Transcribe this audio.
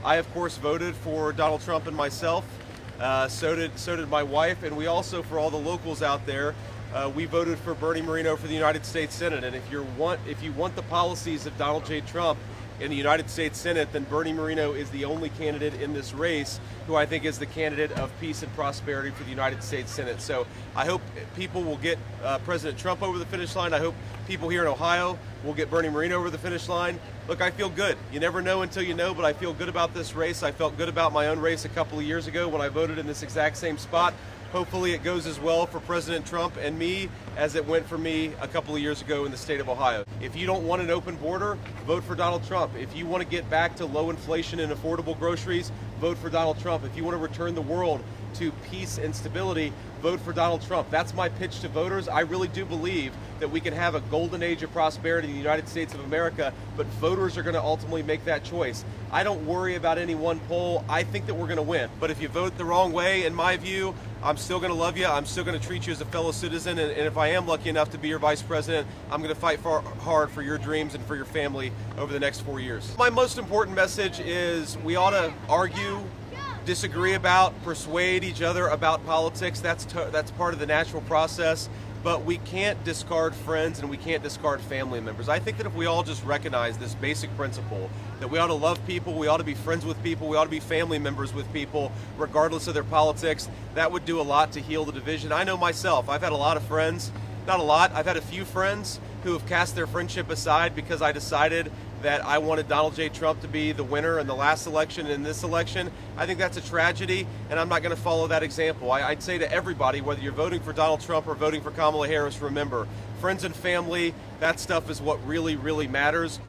I, of course, voted for Donald Trump and myself. So did my wife, and we also, for all the locals out there, we voted for Bernie Moreno for the United States Senate. And if you want the policies of Donald J. Trump in the United States Senate, then Bernie Moreno is the only candidate in this race who I think is the candidate of peace and prosperity for the United States Senate. So I hope people will get President Trump over the finish line. I hope people here in Ohio will get Bernie Moreno over the finish line. Look, I feel good. You never know until you know, but I feel good about this race. I felt good about my own race a couple of years ago when I voted in this exact same spot. Hopefully it goes as well for President Trump and me as it went for me a couple of years ago in the state of Ohio. If you don't want an open border, vote for Donald Trump. If you want to get back to low inflation and affordable groceries, vote for Donald Trump. If you want to return the world to peace and stability, vote for Donald Trump. That's my pitch to voters. I really do believe that we can have a golden age of prosperity in the United States of America, but voters are going to ultimately make that choice. I don't worry about any one poll. I think that we're going to win. But if you vote the wrong way, in my view, I'm still going to love you. I'm still going to treat you as a fellow citizen. And if I am lucky enough to be your vice president, I'm going to fight hard for your dreams and for your family over the next 4 years. My most important message is we ought to argue, disagree about, persuade each other about politics. That's part of the natural process. But we can't discard friends and we can't discard family members. I think that if we all just recognize this basic principle, that we ought to love people, we ought to be friends with people, we ought to be family members with people, regardless of their politics, that would do a lot to heal the division. I know myself, I've had a lot of friends, not a lot, I've had a few friends who have cast their friendship aside because I decided that I wanted Donald J. Trump to be the winner in the last election and in this election. I think that's a tragedy, and I'm not going to follow that example. I'd say to everybody, whether you're voting for Donald Trump or voting for Kamala Harris, remember, friends and family, that stuff is what really, really matters.